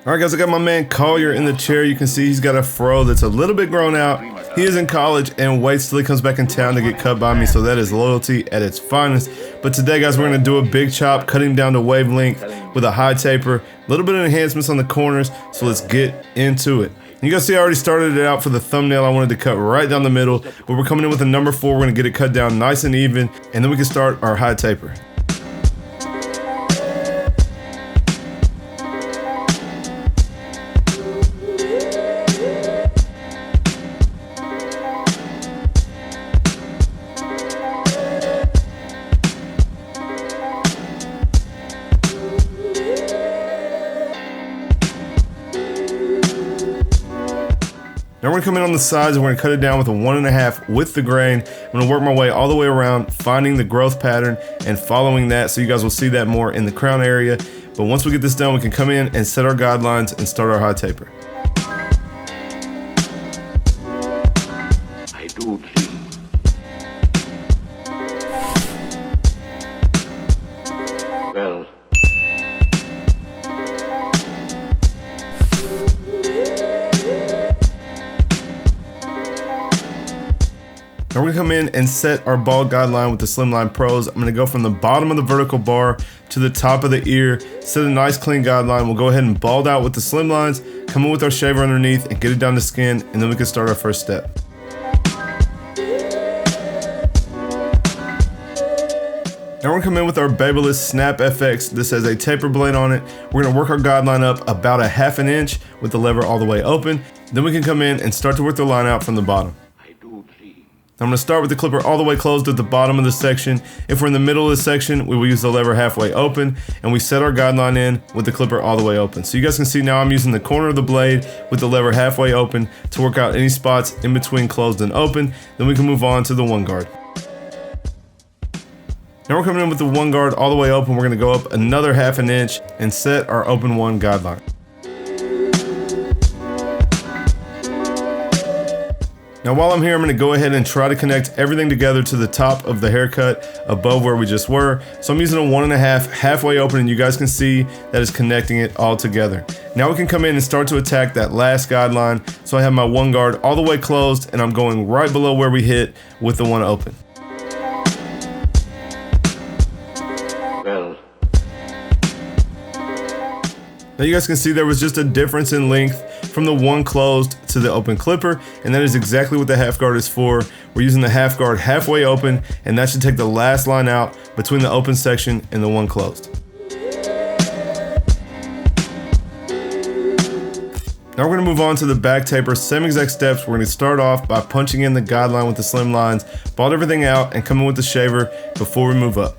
Alright guys, I got my man Collier in the chair. You can see he's got a fro that's a little bit grown out. He is in college and waits till he comes back in town to get cut by me, so that is loyalty at its finest. But today guys, we're going to do a big chop, cutting down to wavelength with a high taper, a little bit of enhancements on the corners, so let's get into it. You guys see I already started it out for the thumbnail. I wanted to cut right down the middle, but we're coming in with a number 4. We're going to get it cut down nice and even, and then we can start our high taper. Now we're gonna come in on the sides and we're gonna cut it down with a 1.5 with the grain. I'm gonna work my way all the way around, finding the growth pattern and following that, so you guys will see that more in the crown area. But once we get this done, we can come in and set our guidelines and start our high taper. I do dream. Well. Now we're gonna come in and set our bald guideline with the Slimline Pros. I'm gonna go from the bottom of the vertical bar to the top of the ear, set a nice clean guideline. We'll go ahead and bald out with the Slimlines, come in with our shaver underneath and get it down to skin, and then we can start our first step. Now we're gonna come in with our Babyliss Snap FX. This has a taper blade on it. We're gonna work our guideline up about a 1/2 inch with the lever all the way open. Then we can come in and start to work the line out from the bottom. I'm going to start with the clipper all the way closed at the bottom of the section. If we're in the middle of the section, we will use the lever halfway open, and we set our guideline in with the clipper all the way open. So you guys can see now I'm using the corner of the blade with the lever halfway open to work out any spots in between closed and open. Then we can move on to the one guard. Now we're coming in with the one guard all the way open. We're going to go up another 1/2 inch and set our open one guideline. Now while I'm here, I'm going to go ahead and try to connect everything together to the top of the haircut above where we just were. So I'm using a 1.5 halfway open, and you guys can see that is connecting it all together. Now we can come in and start to attack that last guideline. So I have my one guard all the way closed, and I'm going right below where we hit with the one open. Well. Now you guys can see there was just a difference in length from the one closed to the open clipper, and that is exactly what the half guard is for. We're using the half guard halfway open, and that should take the last line out between the open section and the one closed. Now we're going to move on to the back taper. Same exact steps. We're going to start off by punching in the guideline with the slim lines, bald everything out, and come in with the shaver before we move up.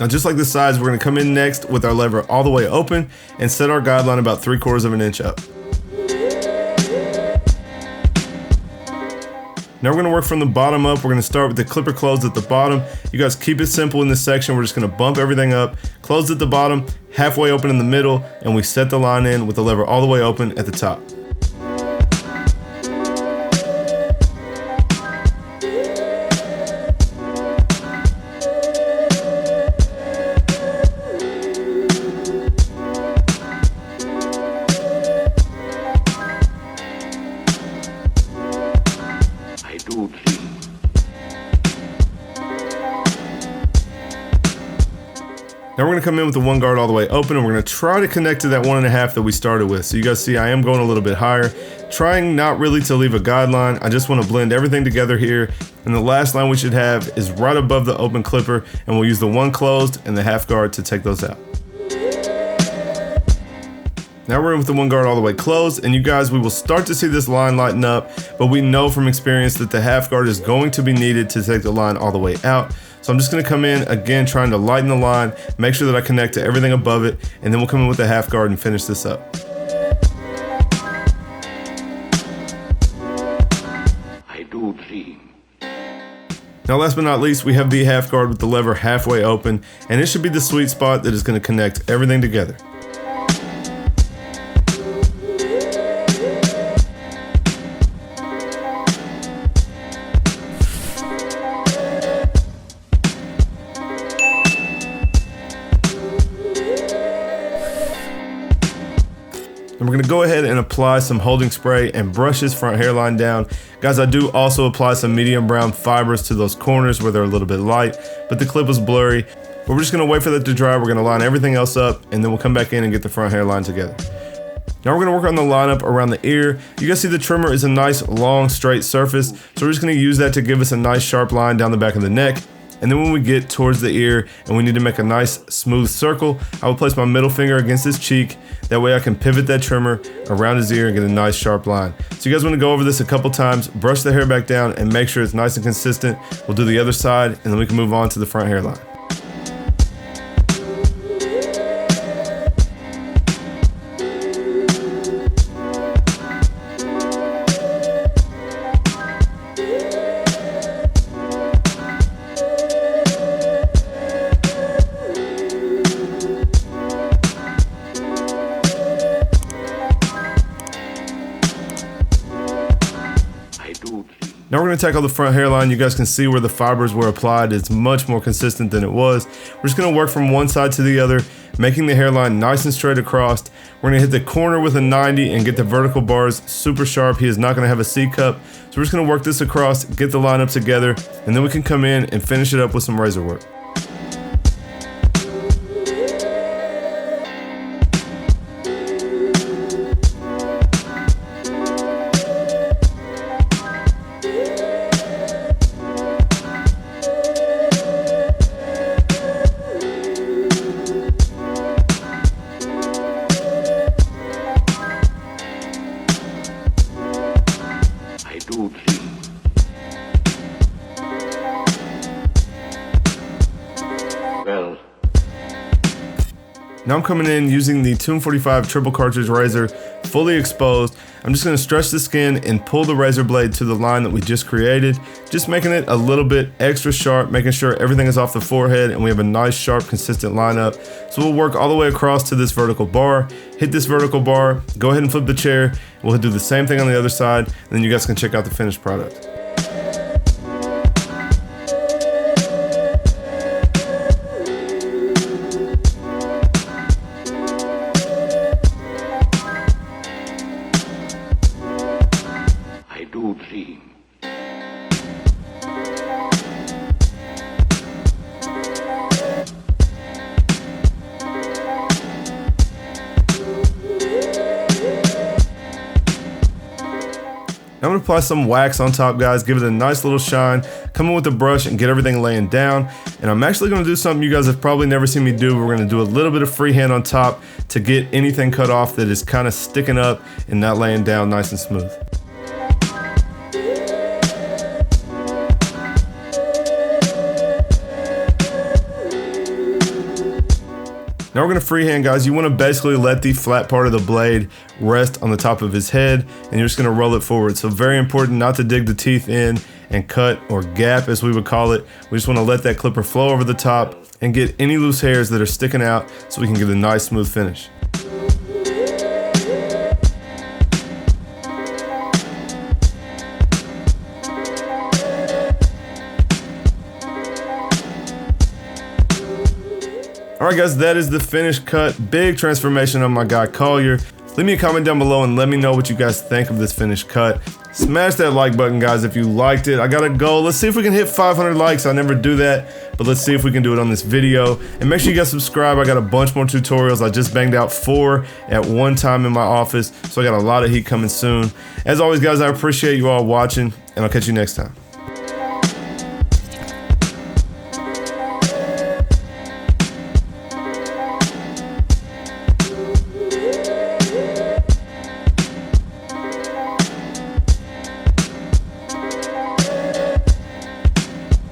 Now just like the sides, we're going to come in next with our lever all the way open and set our guideline about 3/4 of an inch up. Now we're going to work from the bottom up. We're going to start with the clipper closed at the bottom. You guys keep it simple in this section. We're just going to bump everything up, closed at the bottom, halfway open in the middle, and we set the line in with the lever all the way open at the top. Now we're going to come in with the one guard all the way open, and we're going to try to connect to that 1.5 that we started with. So you guys see I am going a little bit higher, trying not really to leave a guideline. I just want to blend everything together here. And the last line we should have is right above the open clipper, and we'll use the one closed and the half guard to take those out. Now we're in with the one guard all the way closed, and you guys, we will start to see this line lighten up, but we know from experience that the half guard is going to be needed to take the line all the way out. So I'm just going to come in again, trying to lighten the line, make sure that I connect to everything above it, and then we'll come in with the half guard and finish this up. I do dream. Now last but not least, we have the half guard with the lever halfway open, and it should be the sweet spot that is going to connect everything together. And we're gonna go ahead and apply some holding spray and brush his front hairline down. Guys, I do also apply some medium brown fibers to those corners where they're a little bit light, but the clip was blurry. But we're just gonna wait for that to dry. We're gonna line everything else up, and then we'll come back in and get the front hairline together. Now we're gonna work on the lineup around the ear. You guys see the trimmer is a nice long straight surface, so we're just gonna use that to give us a nice sharp line down the back of the neck. And then when we get towards the ear and we need to make a nice smooth circle, I will place my middle finger against his cheek. That way I can pivot that trimmer around his ear and get a nice sharp line. So you guys wanna go over this a couple times, brush the hair back down and make sure it's nice and consistent. We'll do the other side and then we can move on to the front hairline. Now we're going to tackle the front hairline. You guys can see where the fibers were applied. It's much more consistent than it was. We're just going to work from one side to the other, making the hairline nice and straight across. We're going to hit the corner with a 90 and get the vertical bars super sharp. He is not going to have a C cup. So we're just going to work this across, get the line up together, and then we can come in and finish it up with some razor work. Well, now I'm coming in using the 245 triple cartridge razor, fully exposed. I'm just going to stretch the skin and pull the razor blade to the line that we just created, just making it a little bit extra sharp, making sure everything is off the forehead and we have a nice sharp consistent lineup. So we'll work all the way across to this vertical bar, hit this vertical bar, go ahead and flip the chair. We'll do the same thing on the other side, and then you guys can check out the finished product. I do dream. I'm gonna apply some wax on top, guys, give it a nice little shine, come in with the brush and get everything laying down. And I'm actually gonna do something you guys have probably never seen me do. We're gonna do a little bit of freehand on top to get anything cut off that is kind of sticking up and not laying down nice and smooth. Now we're gonna freehand, guys. You wanna basically let the flat part of the blade rest on the top of his head, and you're just gonna roll it forward. So very important not to dig the teeth in and cut or gap, as we would call it. We just wanna let that clipper flow over the top and get any loose hairs that are sticking out so we can get a nice smooth finish. Alright guys, that is the finished cut. Big transformation on my guy Collier. Leave me a comment down below and let me know what you guys think of this finished cut. Smash that like button, guys, if you liked it. I got a goal. Let's see if we can hit 500 likes. I never do that, but let's see if we can do it on this video. And make sure you guys subscribe. I got a bunch more tutorials. I just banged out 4 at one time in my office, so I got a lot of heat coming soon. As always, guys, I appreciate you all watching, and I'll catch you next time.